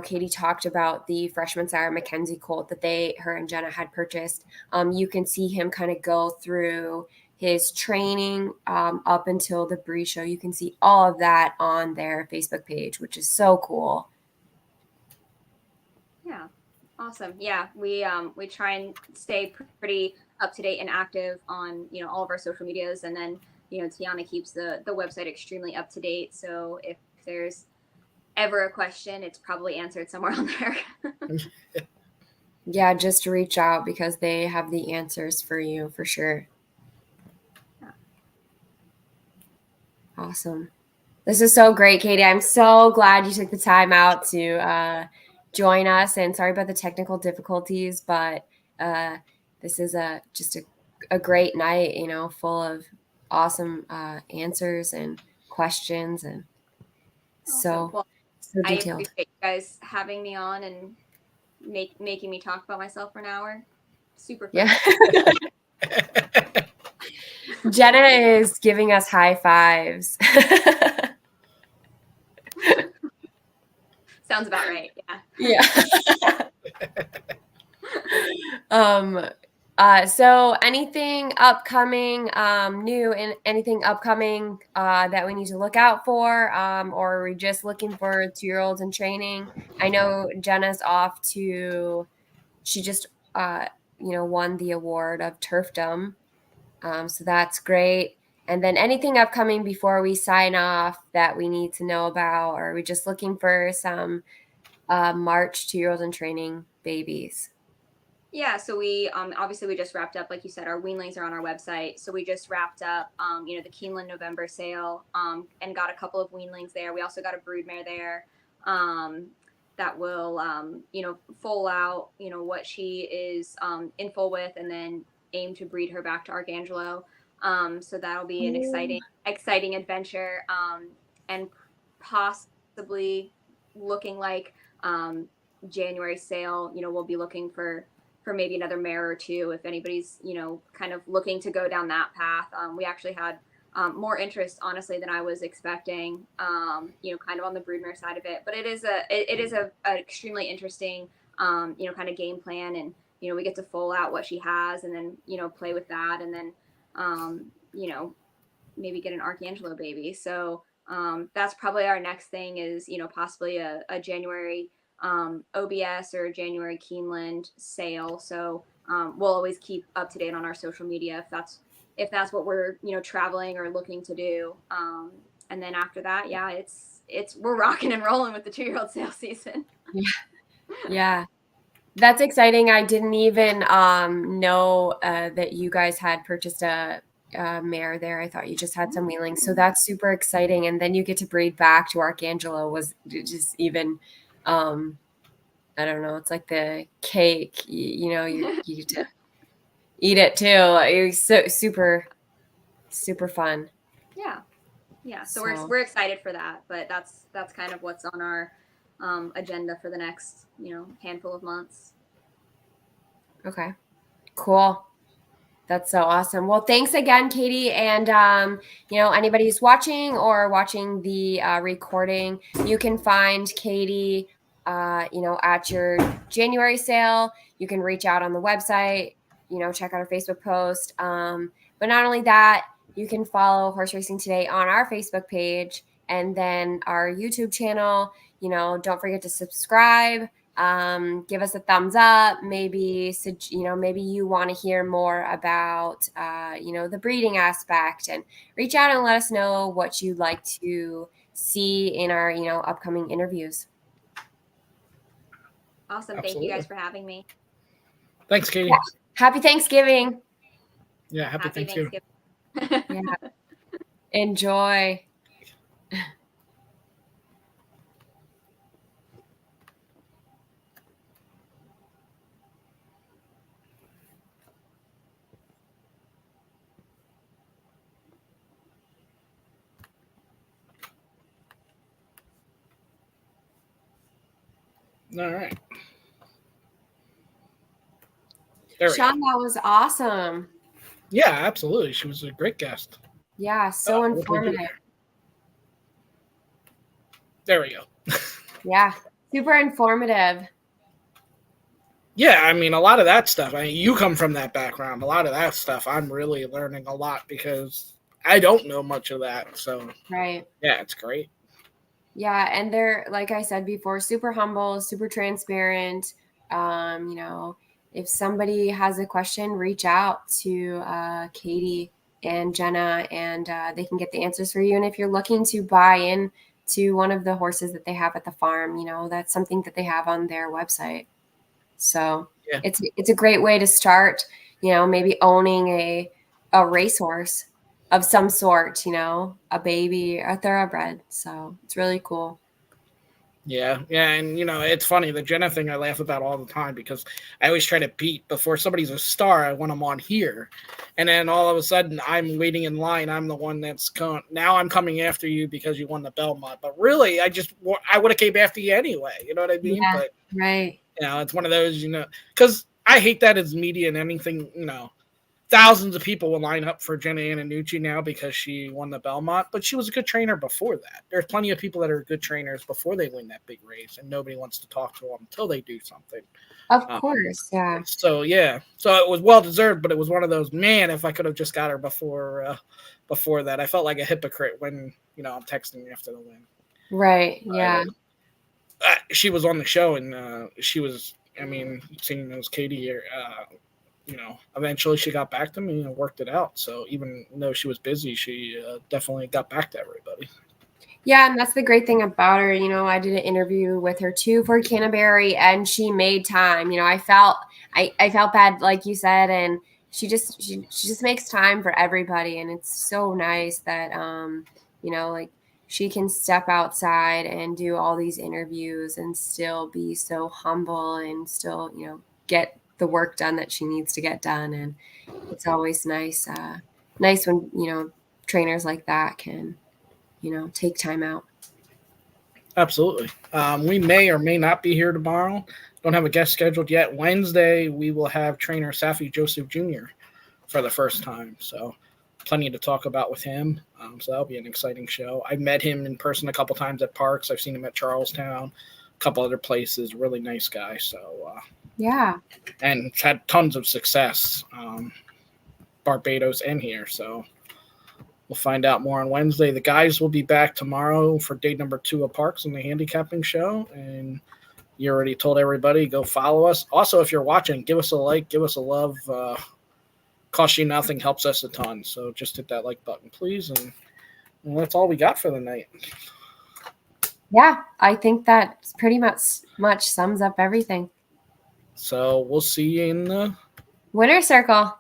A: Katie talked about the freshman sire Mackenzie colt that her and Jena had purchased. You can see him kind of go through his training up until the breed show. You can see all of that on their Facebook page, which is so cool.
B: Yeah. Awesome. Yeah. We try and stay pretty up to date and active on, all of our social medias. And then, Tiana keeps the website extremely up to date. So if there's ever a question, it's probably answered somewhere on there.
A: Yeah, just reach out because they have the answers for you for sure.
B: Yeah.
A: Awesome. This is so great, Katie. I'm so glad you took the time out to join us, and sorry about the technical difficulties, but this is just a great night, full of awesome answers and questions, and so detailed.
B: I appreciate you guys having me on and making me talk about myself for an hour. Super fun.
A: Yeah. Jena is giving us high fives.
B: Sounds about right. Yeah.
A: So anything upcoming, new and anything upcoming that we need to look out for, or are we just looking for 2-year-olds in training? I know Jena's off to, she just, won the award of turfdom. So that's great. And then anything upcoming before we sign off that we need to know about, or are we just looking for some March 2-year-olds in training babies?
B: Yeah, so we obviously we just wrapped up, like you said, our weanlings are on our website. So we just wrapped up, the Keeneland November sale, and got a couple of weanlings there. We also got a broodmare there, that will, foal out, what she is in foal with, and then aim to breed her back to Archangelo. So that'll be an exciting adventure, and possibly looking like January sale. We'll be looking for maybe another mare or two if anybody's kind of looking to go down that path. We actually had more interest, honestly, than I was expecting, kind of on the broodmare side of it. But it is a extremely interesting kind of game plan, and we get to foal out what she has, and then play with that, and then maybe get an Archangelo baby. So that's probably our next thing is possibly a January OBS or January Keeneland sale. So we'll always keep up to date on our social media if that's what we're traveling or looking to do. And then after that, yeah, it's we're rocking and rolling with the 2-year-old sale season.
A: Yeah, that's exciting. I didn't even know that you guys had purchased a mare there. I thought you just had some weanlings, so that's super exciting. And then you get to breed back to Archangelo was just even. I don't know. It's like the cake, you get to eat it too. It was so super fun.
B: Yeah. So we're excited for that, but that's kind of what's on our agenda for the next handful of months.
A: Okay, cool. That's so awesome. Well, thanks again, Katie. And, anybody who's watching the recording, you can find Katie, at your January sale. You can reach out on the website, check out our Facebook post. But not only that, you can follow Horse Racing Today on our Facebook page and then our YouTube channel. Don't forget to subscribe. Give us a thumbs up. Maybe you want to hear more about the breeding aspect, and reach out and let us know what you'd like to see in our upcoming interviews.
B: Awesome. Absolutely. Thank you guys for having me.
C: Thanks, Katie.
A: Yeah. Happy Thanksgiving.
C: Yeah, happy Thanksgiving.
A: Yeah. Enjoy.
C: All right.
A: Sean, that was awesome.
C: Yeah, absolutely. She was a great guest.
A: Yeah, so informative.
C: There we go.
A: Yeah, super informative.
C: Yeah, I mean, a lot of that stuff, you come from that background. A lot of that stuff, I'm really learning a lot because I don't know much of that. So,
A: right.
C: Yeah, it's great.
A: Yeah, and they're, like I said before, super humble, super transparent. If somebody has a question, reach out to Katie and Jena, and they can get the answers for you. And if you're looking to buy in to one of the horses that they have at the farm, that's something that they have on their website. So yeah. It's a great way to start, maybe owning a racehorse of some sort, a baby, a thoroughbred. So it's really cool.
C: Yeah. And, it's funny, the Jena thing I laugh about all the time because I always try to beat before somebody's a star. I want them on here. And then all of a sudden I'm waiting in line. I'm the one that's now I'm coming after you because you won the Belmont. But really, I would have came after you anyway. You know what I mean?
A: Yeah,
C: but,
A: right.
C: It's one of those, because I hate that as media and anything, thousands of people will line up for Jena Antonucci now because she won the Belmont, but she was a good trainer before that. There's plenty of people that are good trainers before they win that big race, and nobody wants to talk to them until they do something.
A: Of course, yeah.
C: So yeah, so it was well deserved, but it was one of those, man, if I could have just got her before that. I felt like a hypocrite when I'm texting after the win.
A: Right. Yeah.
C: She was on the show, and she was. I mean, seeing as Katie here, eventually she got back to me and worked it out. So even though she was busy, she definitely got back to everybody.
A: Yeah, and that's the great thing about her. I did an interview with her too for Canterbury, and she made time. I felt bad, like you said, and she just makes time for everybody, and it's so nice that like she can step outside and do all these interviews and still be so humble and still get the work done that she needs to get done. And it's always nice when trainers like that can take time out.
C: Absolutely. We may or may not be here tomorrow. Don't have a guest scheduled yet. Wednesday we will have trainer Safi Joseph Jr. for the first time, so plenty to talk about with him. So that'll be an exciting show. I've met him in person a couple times at parks. I've seen him at Charlestown, a couple other places. Really nice guy. So
A: yeah,
C: and had tons of success, Barbados and here. So we'll find out more on Wednesday. The guys will be back tomorrow for day number 2 of Parks and the handicapping show. And you already told everybody, go follow us. Also, if you're watching, give us a like, give us a love. Costs you nothing, helps us a ton. So just hit that like button, please. And that's all we got for the night.
A: Yeah, I think that pretty much sums up everything.
C: So we'll see you in the
A: winner's circle.